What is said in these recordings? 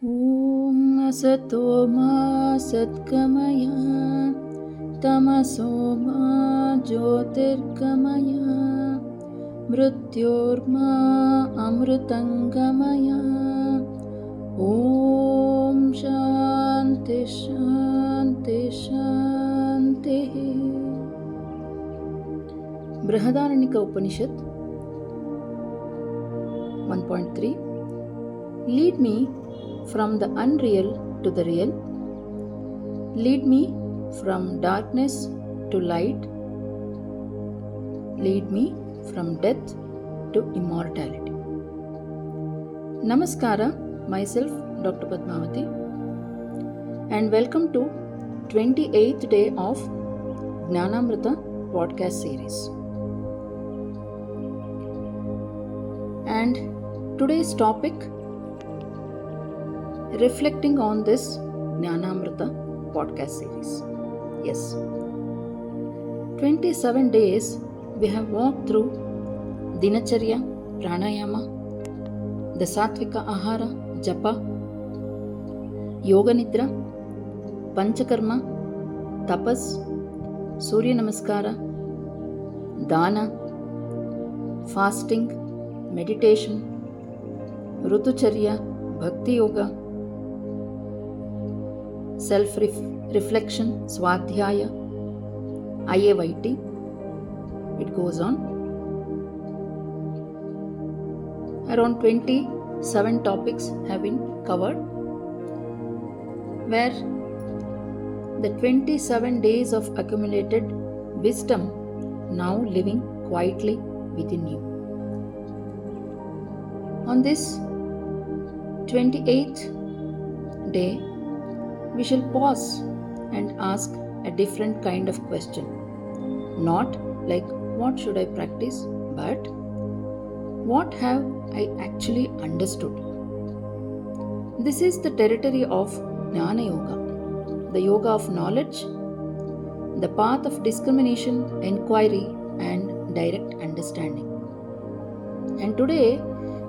ॐ असतो मा सद्गमय तमसो मा ज्योतिर्गमय मृत्योर्मा अमृतङ्गमय ॐ शान्ति शान्ति शान्तिः. बृहदारण्यक उपनिषत् 1.3. Lead me from the unreal to the real. Lead me from darkness to light. Lead me from death to immortality. Namaskara, myself Dr. Padmavati, and welcome to 28th day of Jnanaamrutha podcast series. And today's topic, reflecting on this Jnanaamrutha podcast series. Yes, 27 days we have walked through Dinacharya, Pranayama, the Satvika Ahara, Japa, Yoga Nidra, Panchakarma, Tapas, Surya Namaskara, Dana, fasting, meditation, Rutucharya, Bhakti Yoga, self-reflection, Swadhyaya, IAYT, it goes on. Around 27 topics have been covered, where the 27 days of accumulated wisdom now living quietly within you. On this 28th day, we shall pause and ask a different kind of question. Not like what should I practice, but what have I actually understood? This is the territory of JnanaYoga, the yoga of knowledge, the path of discrimination, inquiry, and direct understanding. And today,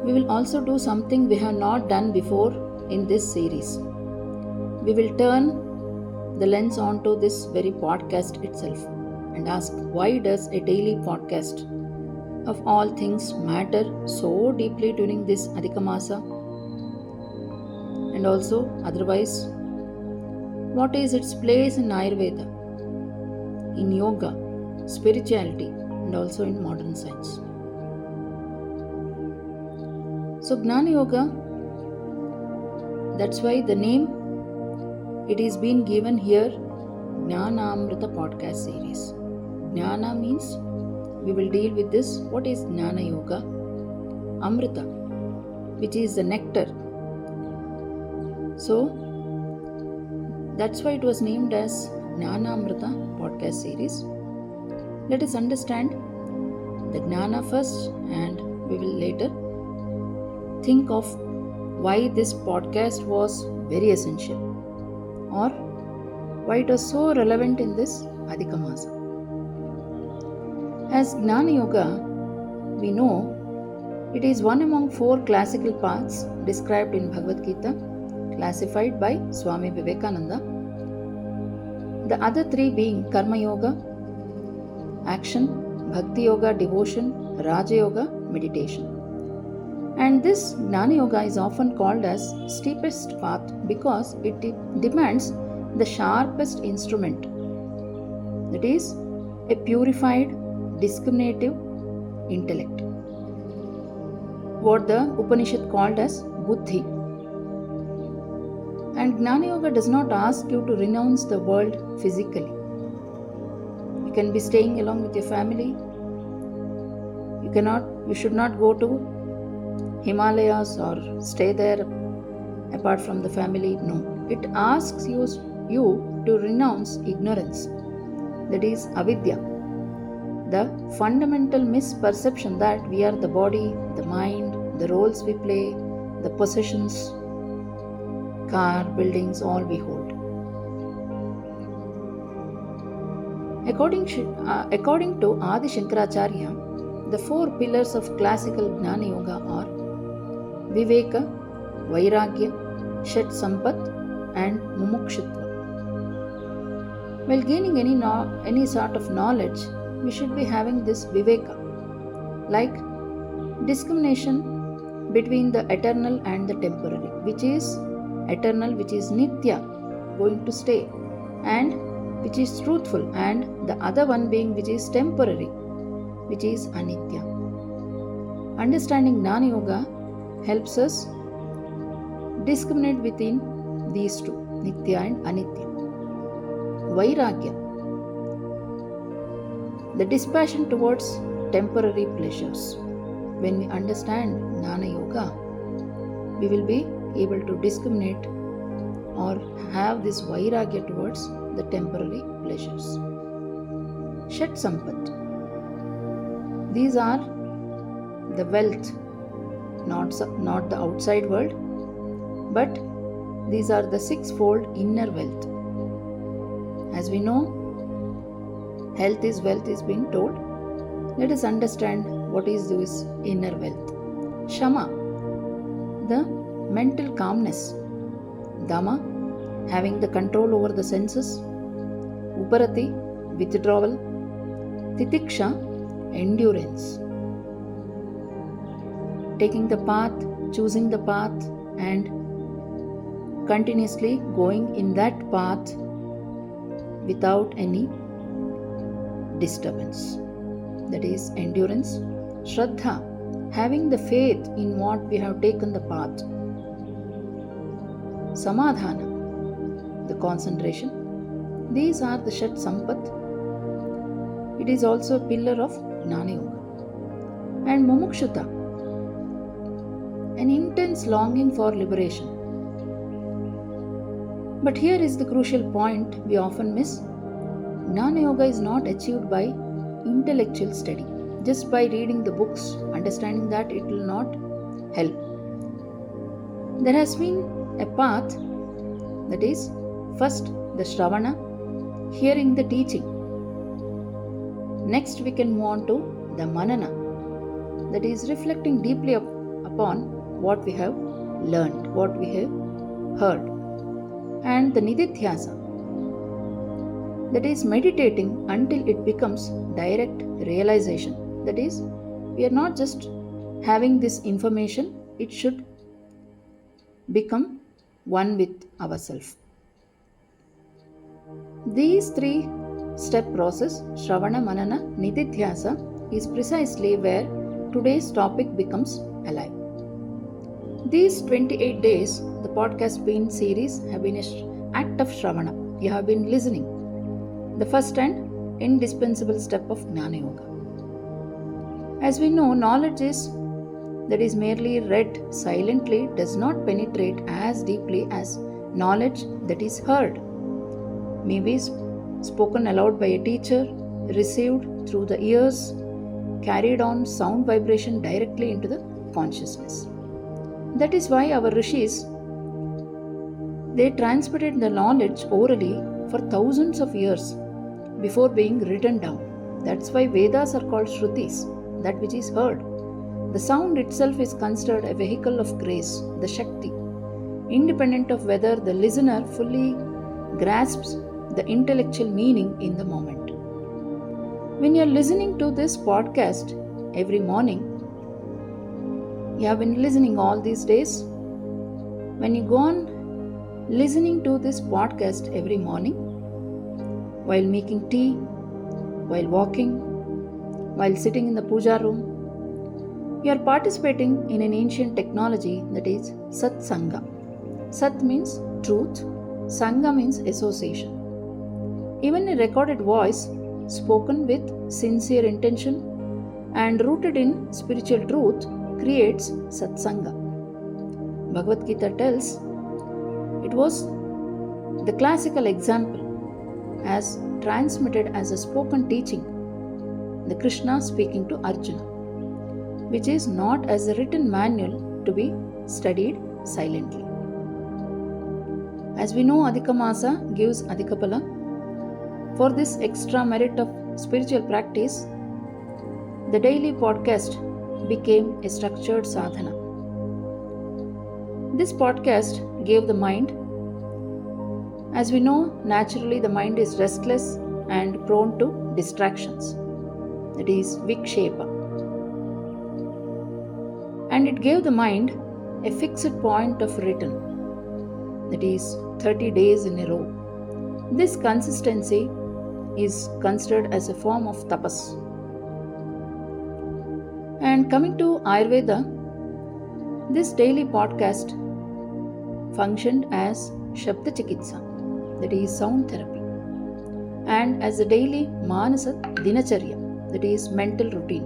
we will also do something we have not done before in this series. We will turn the lens onto this very podcast itself and ask, why does a daily podcast of all things matter so deeply during this Adhika Masa? And also, otherwise, what is its place in Ayurveda, in yoga, spirituality, and also in modern science? So Jnana Yoga, that's why the name it is being given here, Jnanaamrutha podcast series. Jnana means we will deal with this. What is Jnana Yoga? Amrita, which is the nectar. So that's why it was named as Jnanaamrutha podcast series. Let us understand the Jnana first, and we will later think of why this podcast was very essential, or why it was so relevant in this Adhika Masa. As Jnana Yoga, we know it is one among 4 classical paths described in Bhagavad Gita, classified by Swami Vivekananda. The other 3 being Karma Yoga, action, Bhakti Yoga, devotion, Raja Yoga, meditation. And this Jnana Yoga is often called as steepest path because it demands the sharpest instrument, that is, a purified, discriminative intellect, what the Upanishad called as Buddhi. And Jnana Yoga does not ask you to renounce the world physically. You can be staying along with your family. You should not go to Himalayas or stay there apart from the family. No. It asks you to renounce ignorance, that is avidya, the fundamental misperception that we are the body, the mind, the roles we play, the possessions, car, buildings, all we hold. According to Adi Shankaracharya, the 4 pillars of classical Jnana Yoga are Viveka, Vairagya, Shat Sampat, and Mumukshitva. While gaining any sort of knowledge, we should be having this Viveka, like discrimination between the eternal and the temporary, which is eternal, which is Nitya, going to stay, and which is truthful, and the other one being which is temporary, which is Anitya. Understanding Jnana Yoga helps us discriminate between these two, Nitya and Anitya. Vairagya, the dispassion towards temporary pleasures. When we understand Jnana Yoga, we will be able to discriminate or have this Vairagya towards the temporary pleasures. Shat Sampat, these are the wealth, not the outside world, but these are the sixfold inner wealth. As we know, health is wealth is being told. Let us understand what is this inner wealth. Shama, the mental calmness. Dama, having the control over the senses. Uparati, withdrawal. Titiksha, endurance. Taking the path, choosing the path, and continuously going in that path without any disturbance. That is endurance. Shraddha, having the faith in what we have taken the path. Samadhana, the concentration. These are the Shat Sampat. It is also a pillar of Jnana Yoga. And Mumukshita, an intense longing for liberation. But here is the crucial point we often miss. Jnana Yoga is not achieved by intellectual study. Just by reading the books, understanding that it will not help. There has been a path, that is, first the Shravana, hearing the teaching. Next we can move on to the Manana, that is reflecting deeply upon what we have learned, what we have heard. And the Nididhyasa, that is meditating until it becomes direct realization. That is, we are not just having this information, it should become one with ourselves. These three-step process, Shravana, Manana, Nididhyasa, is precisely where today's topic becomes alive. These 28 days, the podcast being series have been an act of Shravana. You have been listening. The first and indispensable step of Jnana Yoga. As we know, knowledge that is merely read silently does not penetrate as deeply as knowledge that is heard. Maybe spoken aloud by a teacher, received through the ears, carried on sound vibration directly into the consciousness. That is why our rishis, they transmitted the knowledge orally for thousands of years before being written down. That's why Vedas are called Shrutis, that which is heard. The sound itself is considered a vehicle of grace, the Shakti, independent of whether the listener fully grasps the intellectual meaning in the moment. When you are listening to this podcast every morning, you have been listening all these days. When you go on listening to this podcast every morning, while making tea, while walking, while sitting in the puja room, you are participating in an ancient technology, that is Satsanga. Sat means truth, Sangha means association. Even a recorded voice spoken with sincere intention and rooted in spiritual truth creates Satsanga. Bhagavad Gita tells it was the classical example as transmitted as a spoken teaching, the Krishna speaking to Arjuna, which is not as a written manual to be studied silently. As we know, Adhika Masa gives Adhikapala. For this extra merit of spiritual practice, the daily podcast became a structured sadhana. This podcast gave the mind, as we know, naturally the mind is restless and prone to distractions. That is Vikshepa. And it gave the mind a fixed point of return, that is 30 days in a row. This consistency is considered as a form of tapas. And coming to Ayurveda, this daily podcast functioned as Shabda Chikitsa, that is sound therapy, and as a daily Manasa Dinacharya, that is mental routine.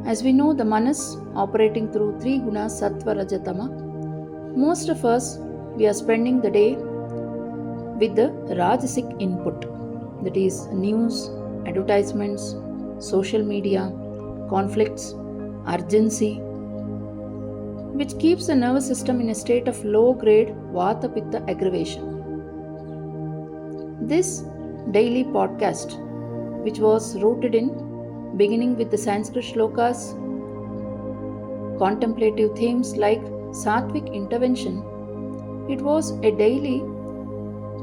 As we know, the Manas operating through three gunas Sattva, Rajatama, most of us we are spending the day with the Rajasic input, that is news, advertisements, social media, conflicts, urgency, which keeps the nervous system in a state of low grade Vata Pitta aggravation. This daily podcast, which was rooted in beginning with the Sanskrit shlokas, contemplative themes like Sattvic intervention, it was a daily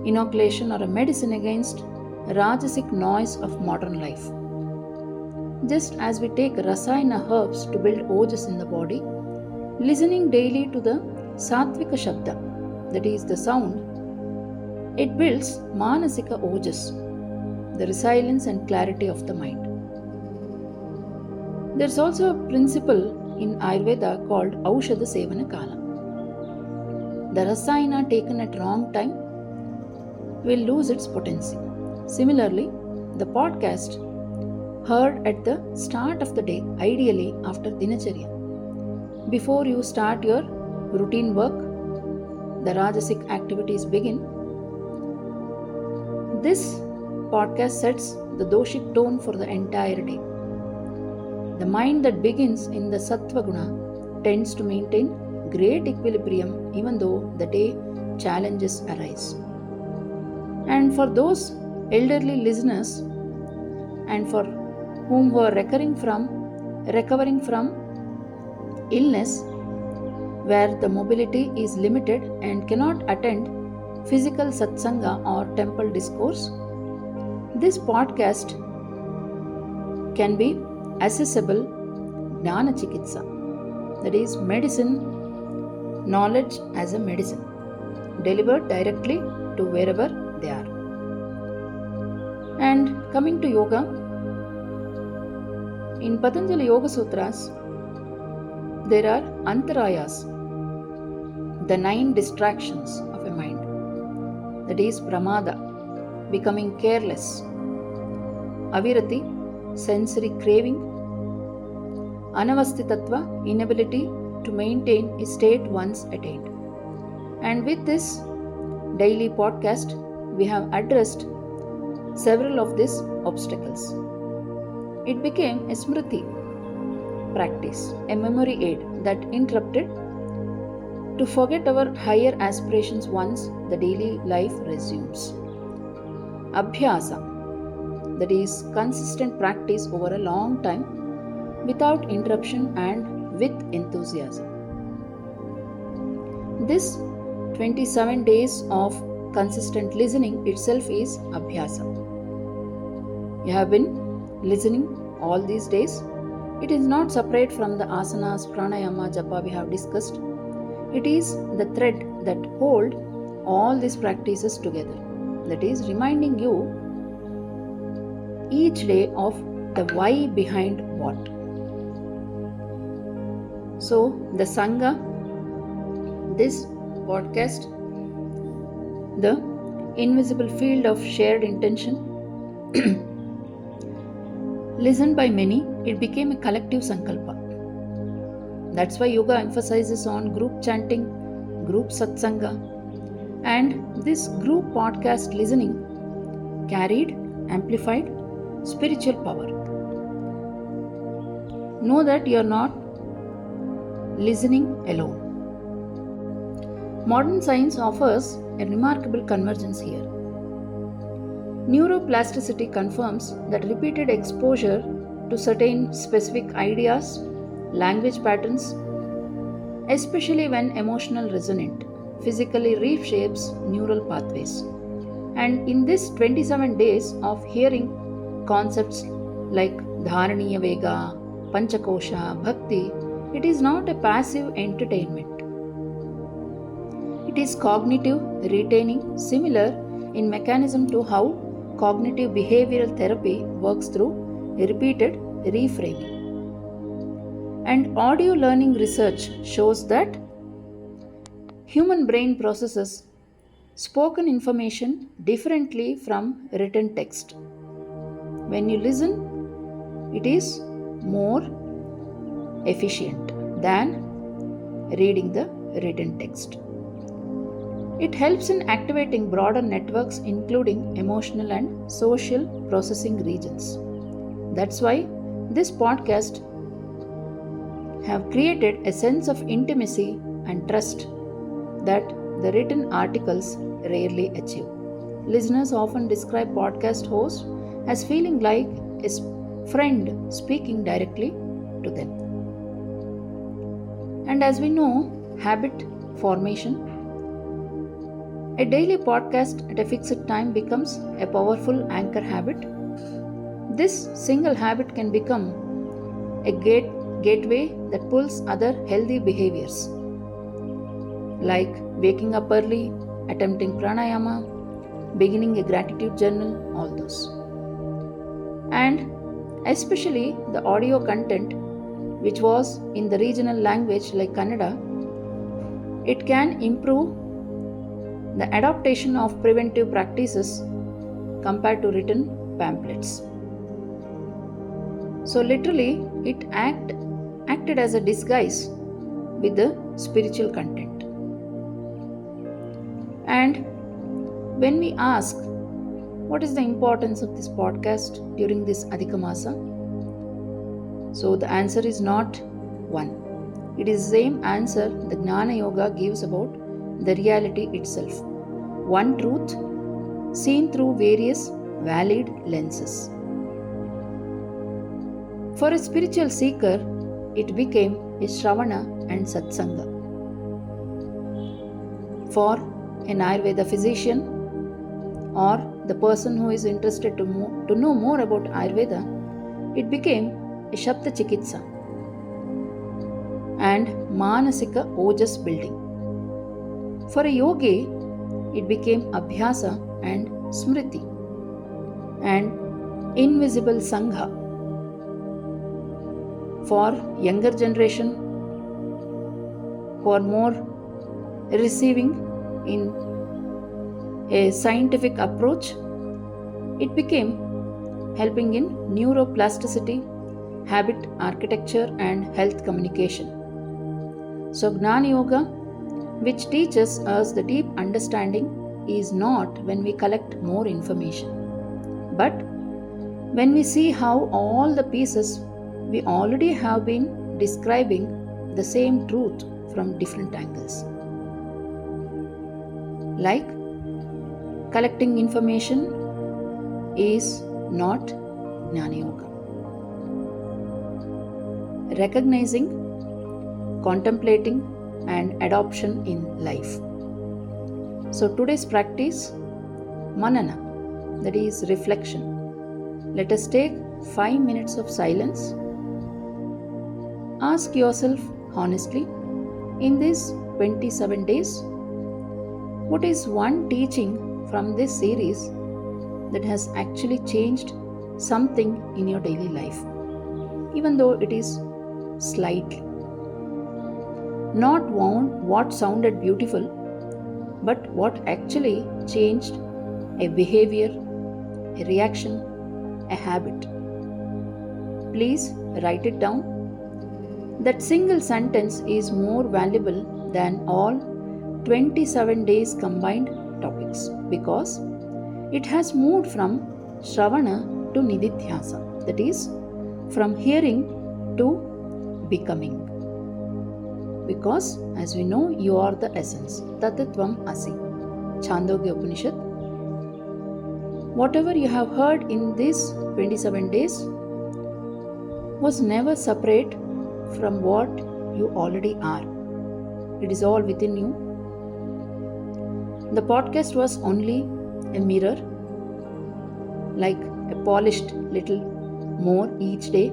inoculation or a medicine against Rajasic noise of modern life. Just as we take Rasayana herbs to build ojas in the body, listening daily to the Sattvika Shabda, that is the sound, it builds Manasika ojas, the resilience and clarity of the mind. There is also a principle in Ayurveda called Aushadha Sevana Kala. The Rasayana taken at wrong time will lose its potency. Similarly, the podcast heard at the start of the day, ideally after Dinacharya, before you start your routine work, the Rajasic activities begin. This podcast sets the doshic tone for the entire day. The mind that begins in the Sattva Guna tends to maintain great equilibrium even though the day challenges arise. And for those elderly listeners and for whom were recovering from illness, where the mobility is limited and cannot attend physical satsanga or temple discourse, this podcast can be accessible Jnana Chikitsa, that is medicine, knowledge as a medicine, delivered directly to wherever they are. And coming to yoga, in Patanjali Yoga Sutras, there are antarayas, the 9 distractions of a mind, that is pramada, becoming careless, avirati, sensory craving, anavastitatva, inability to maintain a state once attained. And with this daily podcast, we have addressed several of these obstacles. It became a smriti practice, a memory aid that interrupted to forget our higher aspirations once the daily life resumes. Abhyasa, that is consistent practice over a long time without interruption and with enthusiasm. This 27 days of consistent listening itself is abhyasa. You have been listening all these days. It is not separate from the asanas, pranayama, japa we have discussed. It is the thread that hold all these practices together. That is reminding you each day of the why behind what. So the Sangha, this podcast, the invisible field of shared intention, listened by many, it became a collective sankalpa. That's why yoga emphasizes on group chanting, group satsanga, and this group podcast listening carried amplified spiritual power. Know that you are not listening alone. Modern science offers a remarkable convergence here. Neuroplasticity confirms that repeated exposure to certain specific ideas, language patterns, especially when emotional resonant, physically reshapes neural pathways. And in this 27 days of hearing concepts like Dharaniya Vega, Panchakosha, Bhakti, it is not a passive entertainment. It is cognitive retaining, similar in mechanism to how cognitive behavioral therapy works through repeated reframing. And audio learning research shows that human brain processes spoken information differently from written text. When you listen, it is more efficient than reading the written text. It helps in activating broader networks, including emotional and social processing regions. That's why this podcast have created a sense of intimacy and trust that the written articles rarely achieve. Listeners often describe podcast hosts as feeling like a friend speaking directly to them. And as we know, habit formation, a daily podcast at a fixed time becomes a powerful anchor habit. This single habit can become a gateway that pulls other healthy behaviors like waking up early, attempting pranayama, beginning a gratitude journal, all those. And especially the audio content, which was in the regional language like Kannada, it can improve the adaptation of preventive practices compared to written pamphlets. So literally, it acted as a disguise with the spiritual content. And when we ask what is the importance of this podcast during this Adhika Masa, so the answer is not one. It is the same answer the JnanaYoga gives about the reality itself. One truth seen through various valid lenses. For a spiritual seeker, it became a Shravana and Satsanga. For an Ayurveda physician or the person who is interested to know more about Ayurveda, it became a Shabda Chikitsa and Manasika Ojas building. For a yogi, it became Abhyasa and Smriti and invisible Sangha. For younger generation who are more receiving in a scientific approach, it became helping in neuroplasticity, habit architecture and health communication. So JnanaYoga, which teaches us the deep understanding, is not when we collect more information, but when we see how all the pieces we already have been describing the same truth from different angles. Like collecting information is not JnanaYoga. Recognizing, contemplating and adoption in life. So today's practice, manana, that is reflection. Let us take 5 minutes of silence. Ask yourself honestly, in these 27 days, what is one teaching from this series that has actually changed something in your daily life, even though it is slightly? Not what sounded beautiful, but what actually changed a behavior, a reaction, a habit. Please write it down. That single sentence is more valuable than all 27 days combined topics because it has moved from Shravana to Nididhyasa, that is, from hearing to becoming. Because, as we know, you are the essence. Tatatvam Asi. Chandogya Upanishad. Whatever you have heard in these 27 days was never separate from what you already are. it is all within you. The podcast was only a mirror, like a polished little more each day,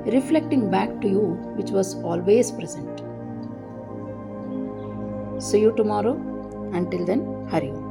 reflecting back to you, which was always present. See you tomorrow. Until then, Hari Om.